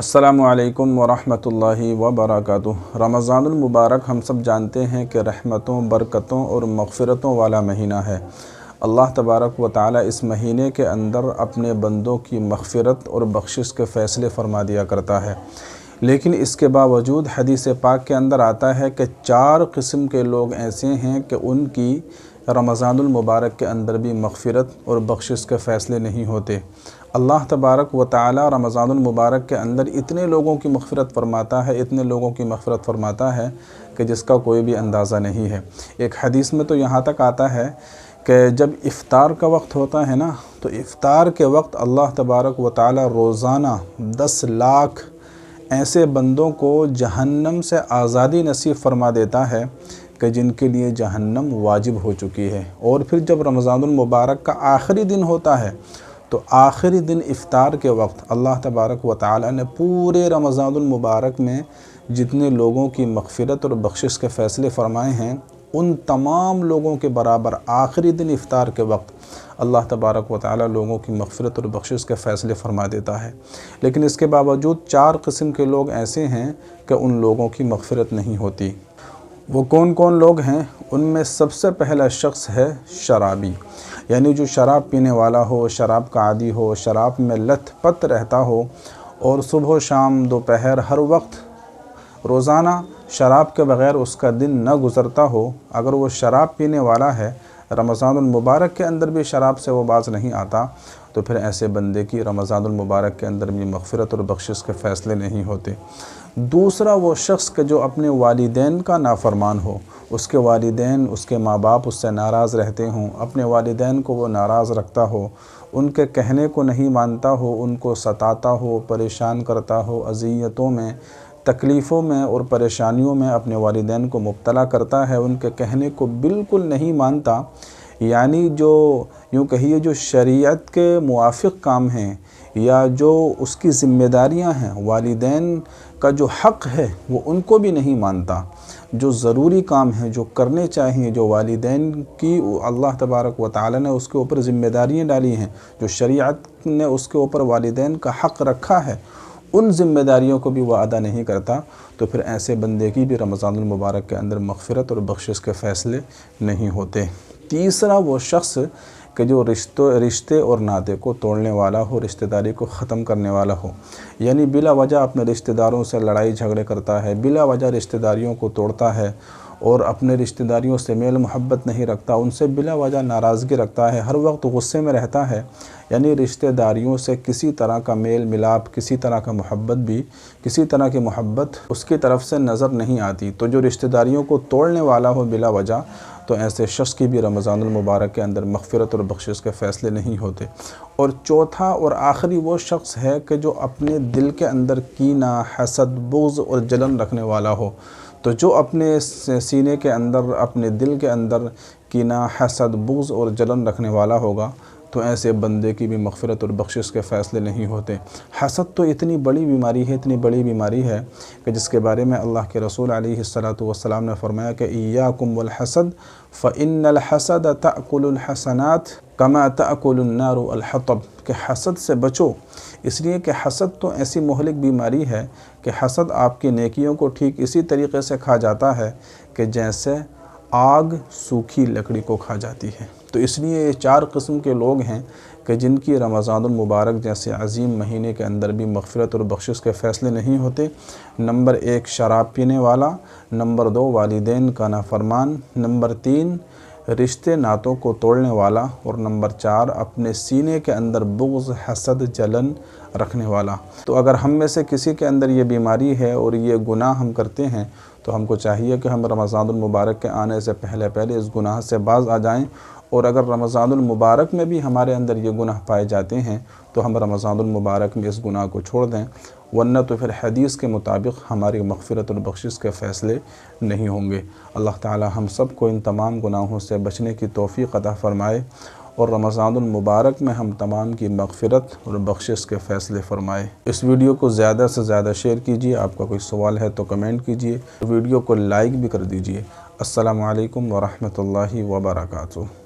السلام علیکم ورحمۃ اللہ وبرکاتہ۔ رمضان المبارک ہم سب جانتے ہیں کہ رحمتوں، برکتوں اور مغفرتوں والا مہینہ ہے۔ اللہ تبارک و تعالی اس مہینے کے اندر اپنے بندوں کی مغفرت اور بخشش کے فیصلے فرما دیا کرتا ہے، لیکن اس کے باوجود حدیث پاک کے اندر آتا ہے کہ 4 قسم کے لوگ ایسے ہیں کہ ان کی رمضان المبارک کے اندر بھی مغفرت اور بخشش کے فیصلے نہیں ہوتے۔ اللہ تبارک و تعالی رمضان المبارک کے اندر اتنے لوگوں کی مغفرت فرماتا ہے، اتنے لوگوں کی مغفرت فرماتا ہے کہ جس کا کوئی بھی اندازہ نہیں ہے۔ ایک حدیث میں تو یہاں تک آتا ہے کہ جب افطار کا وقت ہوتا ہے نا، تو افطار کے وقت اللہ تبارک و تعالی روزانہ 10 لاکھ ایسے بندوں کو جہنم سے آزادی نصیب فرما دیتا ہے کہ جن کے لیے جہنم واجب ہو چکی ہے۔ اور پھر جب رمضان المبارک کا آخری دن ہوتا ہے تو آخری دن افطار کے وقت اللہ تبارک و تعالی نے پورے رمضان المبارک میں جتنے لوگوں کی مغفرت اور بخشش کے فیصلے فرمائے ہیں، ان تمام لوگوں کے برابر آخری دن افطار کے وقت اللہ تبارک و تعالی لوگوں کی مغفرت اور بخشش کے فیصلے فرما دیتا ہے۔ لیکن اس کے باوجود 4 قسم کے لوگ ایسے ہیں کہ ان لوگوں کی مغفرت نہیں ہوتی۔ وہ کون کون لوگ ہیں؟ ان میں سب سے پہلا شخص ہے شرابی، یعنی جو شراب پینے والا ہو، شراب کا عادی ہو، شراب میں لت پت رہتا ہو اور صبح و شام دوپہر ہر وقت روزانہ شراب کے بغیر اس کا دن نہ گزرتا ہو۔ اگر وہ شراب پینے والا ہے، رمضان المبارک کے اندر بھی شراب سے وہ باز نہیں آتا، تو پھر ایسے بندے کی رمضان المبارک کے اندر بھی مغفرت اور بخشش کے فیصلے نہیں ہوتے۔ دوسرا وہ شخص کہ جو اپنے والدین کا نافرمان ہو، اس کے والدین، اس کے ماں باپ اس سے ناراض رہتے ہوں، اپنے والدین کو وہ ناراض رکھتا ہو، ان کے کہنے کو نہیں مانتا ہو، ان کو ستاتا ہو، پریشان کرتا ہو، اذیتوں میں، تکلیفوں میں اور پریشانیوں میں اپنے والدین کو مبتلا کرتا ہے، ان کے کہنے کو بالکل نہیں مانتا، یعنی جو یوں کہیے جو شریعت کے موافق کام ہیں یا جو اس کی ذمہ داریاں ہیں، والدین کا جو حق ہے وہ ان کو بھی نہیں مانتا۔ جو ضروری کام ہیں، جو کرنے چاہیے، جو والدین کی اللہ تبارک و تعالی نے اس کے اوپر ذمہ داریاں ڈالی ہیں، جو شریعت نے اس کے اوپر والدین کا حق رکھا ہے، ان ذمہ داریوں کو بھی وہ ادا نہیں کرتا، تو پھر ایسے بندے کی بھی رمضان المبارک کے اندر مغفرت اور بخشش کے فیصلے نہیں ہوتے۔ تیسرا وہ شخص کہ جو رشتے اور ناطے کو توڑنے والا ہو، رشتہ داری کو ختم کرنے والا ہو، یعنی بلا وجہ اپنے رشتہ داروں سے لڑائی جھگڑے کرتا ہے، بلا وجہ رشتہ داریوں کو توڑتا ہے اور اپنے رشتہ داریوں سے میل محبت نہیں رکھتا، ان سے بلا وجہ ناراضگی رکھتا ہے، ہر وقت غصے میں رہتا ہے، یعنی رشتہ داریوں سے کسی طرح کا میل ملاپ، کسی طرح کا کسی طرح کی محبت اس کی طرف سے نظر نہیں آتی، تو جو رشتہ داریوں کو توڑنے والا ہو بلا وجہ، تو ایسے شخص کی بھی رمضان المبارک کے اندر مغفرت اور بخشش کے فیصلے نہیں ہوتے۔ اور چوتھا اور آخری وہ شخص ہے کہ جو اپنے دل کے اندر کینہ، حسد، بغض اور جلن رکھنے والا ہو، تو جو اپنے سینے کے اندر، اپنے دل کے اندر کینہ، حسد، بغض اور جلن رکھنے والا ہوگا، تو ایسے بندے کی بھی مغفرت اور بخشش کے فیصلے نہیں ہوتے۔ حسد تو اتنی بڑی بیماری ہے کہ جس کے بارے میں اللہ کے رسول علیہ الصلاۃ والسلام نے فرمایا کہ ایاکم والحسد فإن الحسد تأکل الحسنات کما تأکل النار الحطب، کہ حسد سے بچو، اس لیے کہ حسد تو ایسی مہلک بیماری ہے کہ حسد آپ کی نیکیوں کو ٹھیک اسی طریقے سے کھا جاتا ہے کہ جیسے آگ سوکھی لکڑی کو کھا جاتی ہے۔ تو اس لیے یہ 4 قسم کے لوگ ہیں کہ جن کی رمضان المبارک جیسے عظیم مہینے کے اندر بھی مغفرت اور بخشش کے فیصلے نہیں ہوتے۔ نمبر 1 شراب پینے والا، نمبر 2 والدین کا نافرمان، نمبر 3 رشتے ناتوں کو توڑنے والا، اور نمبر 4 اپنے سینے کے اندر بغض، حسد، جلن رکھنے والا۔ تو اگر ہم میں سے کسی کے اندر یہ بیماری ہے اور یہ گناہ ہم کرتے ہیں، تو ہم کو چاہیے کہ ہم رمضان المبارک کے آنے سے پہلے اس گناہ سے باز آ جائیں، اور اگر رمضان المبارک میں بھی ہمارے اندر یہ گناہ پائے جاتے ہیں تو ہم رمضان المبارک میں اس گناہ کو چھوڑ دیں، ورنہ تو پھر حدیث کے مطابق ہماری مغفرت اور بخشش کے فیصلے نہیں ہوں گے۔ اللہ تعالی ہم سب کو ان تمام گناہوں سے بچنے کی توفیق عطا فرمائے، اور رمضان المبارک میں ہم تمام کی مغفرت اور بخشش کے فیصلے فرمائے۔ اس ویڈیو کو زیادہ سے زیادہ شیئر کیجیے، آپ کا کوئی سوال ہے تو کمنٹ کیجیے، ویڈیو کو لائک بھی کر دیجیے۔ السلام علیکم ورحمۃ اللہ وبرکاتہ۔